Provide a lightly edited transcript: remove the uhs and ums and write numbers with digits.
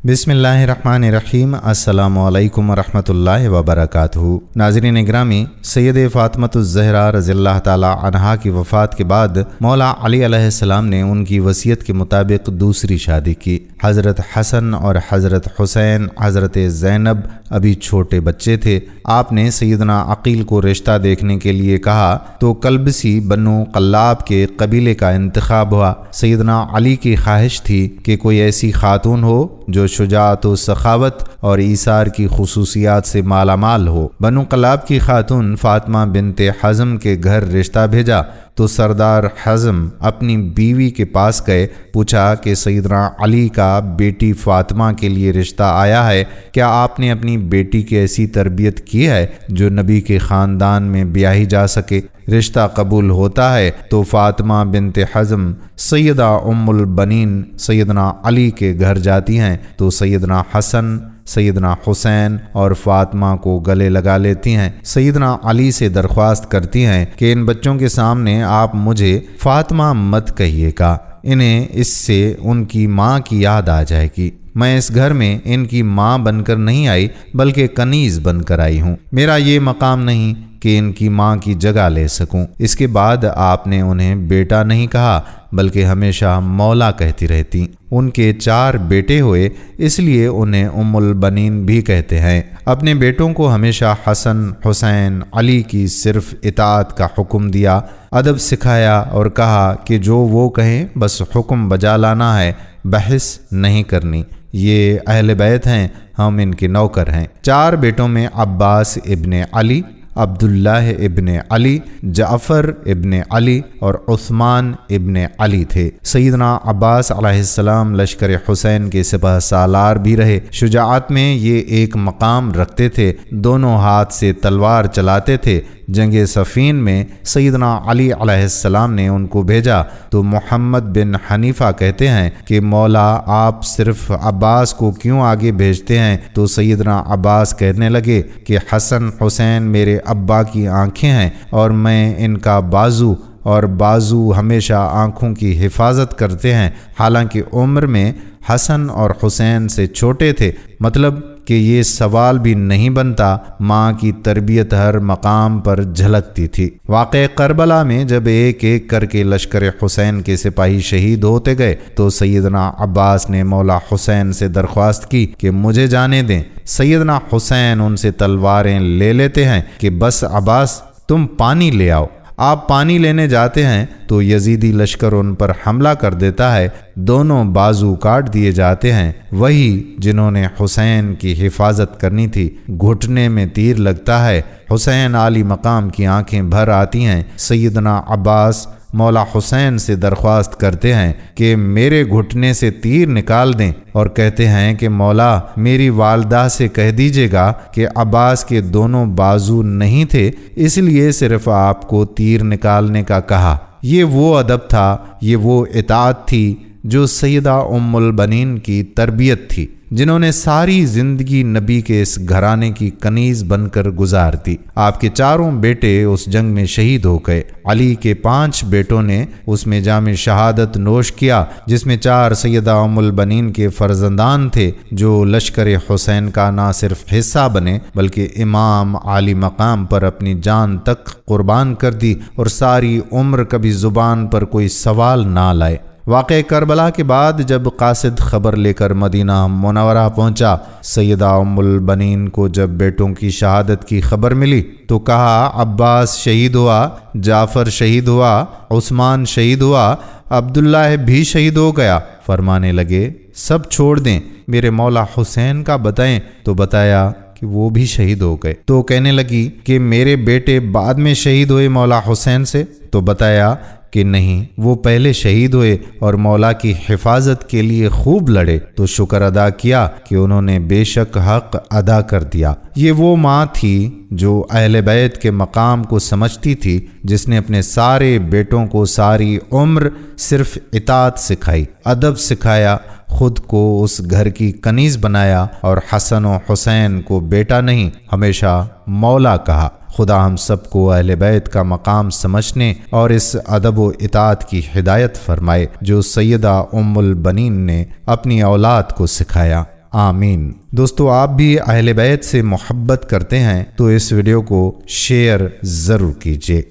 بسم اللہ الرحمن الرحیم۔ السلام علیکم ورحمۃ اللہ وبرکاتہ۔ ناظرین گرامی، سید فاطمۃ الزہرا رضی اللہ تعالی عنہا کی وفات کے بعد مولا علی علیہ السلام نے ان کی وصیت کے مطابق دوسری شادی کی۔ حضرت حسن اور حضرت حسین، حضرت زینب ابھی چھوٹے بچے تھے۔ آپ نے سیدنا عقیل کو رشتہ دیکھنے کے لیے کہا تو کلبسی بنو قلاب کے قبیلے کا انتخاب ہوا۔ سیدنا علی کی خواہش تھی کہ کوئی ایسی خاتون ہو جو شجاعت و سخاوت اور ایثار کی خصوصیات سے مالا مال ہو۔ بنو قلاب کی خاتون فاطمہ بنت حزم کے گھر رشتہ بھیجا تو سردار حزم اپنی بیوی کے پاس گئے، پوچھا کہ سیدنا علی کا بیٹی فاطمہ کے لیے رشتہ آیا ہے، کیا آپ نے اپنی بیٹی کی ایسی تربیت کی ہے جو نبی کے خاندان میں بیاہی جا سکے؟ رشتہ قبول ہوتا ہے تو فاطمہ بنت حزم سیدہ ام البنین سیدنا علی کے گھر جاتی ہیں تو سیدنا حسن، سیدنا حسین اور فاطمہ کو گلے لگا لیتی ہیں۔ سیدنا علی سے درخواست کرتی ہیں کہ ان بچوں کے سامنے آپ مجھے فاطمہ مت کہیے گا، انہیں اس سے ان کی ماں کی یاد آ جائے گی۔ میں اس گھر میں ان کی ماں بن کر نہیں آئی بلکہ کنیز بن کر آئی ہوں، میرا یہ مقام نہیں کہ ان کی ماں کی جگہ لے سکوں۔ اس کے بعد آپ نے انہیں بیٹا نہیں کہا بلکہ ہمیشہ مولا کہتی رہتی۔ ان کے 4 بیٹے ہوئے، اس لیے انہیں ام البنین بھی کہتے ہیں۔ اپنے بیٹوں کو ہمیشہ حسن، حسین، علی کی صرف اطاعت کا حکم دیا، ادب سکھایا اور کہا کہ جو وہ کہیں بس حکم بجا لانا ہے، بحث نہیں کرنی، یہ اہل بیت ہیں، ہم ان کے نوکر ہیں۔ 4 بیٹوں میں عباس ابن علی، عبداللہ ابن علی، جعفر ابن علی اور عثمان ابن علی تھے۔ سیدنا عباس علیہ السلام لشکر حسین کے سپہ سالار بھی رہے۔ شجاعت میں یہ ایک مقام رکھتے تھے، دونوں ہاتھ سے تلوار چلاتے تھے۔ جنگ صفین میں سیدنا علی علیہ السلام نے ان کو بھیجا تو محمد بن حنیفہ کہتے ہیں کہ مولا آپ صرف عباس کو کیوں آگے بھیجتے ہیں؟ تو سیدنا عباس کہنے لگے کہ حسن حسین میرے ابا کی آنکھیں ہیں اور میں ان کا بازو، اور بازو ہمیشہ آنکھوں کی حفاظت کرتے ہیں۔ حالانکہ عمر میں حسن اور حسین سے چھوٹے تھے، مطلب کہ یہ سوال بھی نہیں بنتا، ماں کی تربیت ہر مقام پر جھلکتی تھی۔ واقعہ کربلا میں جب ایک ایک کر کے لشکر حسین کے سپاہی شہید ہوتے گئے تو سیدنا عباس نے مولا حسین سے درخواست کی کہ مجھے جانے دیں۔ سیدنا حسین ان سے تلواریں لے لیتے ہیں کہ بس عباس تم پانی لے آؤ۔ آپ پانی لینے جاتے ہیں تو یزیدی لشکر ان پر حملہ کر دیتا ہے، دونوں بازو کاٹ دیے جاتے ہیں۔ وہی جنہوں نے حسین کی حفاظت کرنی تھی، گھٹنے میں تیر لگتا ہے، حسین عالی مقام کی آنکھیں بھر آتی ہیں۔ سیدنا عباس مولا حسین سے درخواست کرتے ہیں کہ میرے گھٹنے سے تیر نکال دیں، اور کہتے ہیں کہ مولا میری والدہ سے کہہ دیجیے گا کہ عباس کے دونوں بازو نہیں تھے، اس لیے صرف آپ کو تیر نکالنے کا کہا۔ یہ وہ ادب تھا، یہ وہ اطاعت تھی جو سیدہ ام البنین کی تربیت تھی، جنہوں نے ساری زندگی نبی کے اس گھرانے کی کنیز بن کر گزار دی۔ آپ کے 4 بیٹے اس جنگ میں شہید ہو گئے۔ علی کے 5 بیٹوں نے اس میں جام شہادت نوش کیا، جس میں 4 سیدہ ام البنین کے فرزندان تھے جو لشکر حسین کا نہ صرف حصہ بنے بلکہ امام عالی مقام پر اپنی جان تک قربان کر دی اور ساری عمر کبھی زبان پر کوئی سوال نہ لائے۔ واقعہ کربلا کے بعد جب قاصد خبر لے کر مدینہ منورہ پہنچا، سیدہ ام البنین کو جب بیٹوں کی شہادت کی خبر ملی تو کہا عباس شہید ہوا، جعفر شہید ہوا، عثمان شہید ہوا، عبداللہ بھی شہید ہو گیا۔ فرمانے لگے سب چھوڑ دیں، میرے مولا حسین کا بتائیں، تو بتایا کہ وہ بھی شہید ہو گئے۔ تو کہنے لگی کہ میرے بیٹے بعد میں شہید ہوئے مولا حسین سے، تو بتایا کہ نہیں، وہ پہلے شہید ہوئے اور مولا کی حفاظت کے لیے خوب لڑے، تو شکر ادا کیا کہ انہوں نے بے شک حق ادا کر دیا۔ یہ وہ ماں تھی جو اہل بیت کے مقام کو سمجھتی تھی، جس نے اپنے سارے بیٹوں کو ساری عمر صرف اطاعت سکھائی، ادب سکھایا، خود کو اس گھر کی کنیز بنایا اور حسن و حسین کو بیٹا نہیں ہمیشہ مولا کہا۔ خدا ہم سب کو اہل بیت کا مقام سمجھنے اور اس ادب و اطاعت کی ہدایت فرمائے جو سیدہ ام البنین نے اپنی اولاد کو سکھایا۔ آمین۔ دوستو آپ بھی اہل بیت سے محبت کرتے ہیں تو اس ویڈیو کو شیئر ضرور کیجیے۔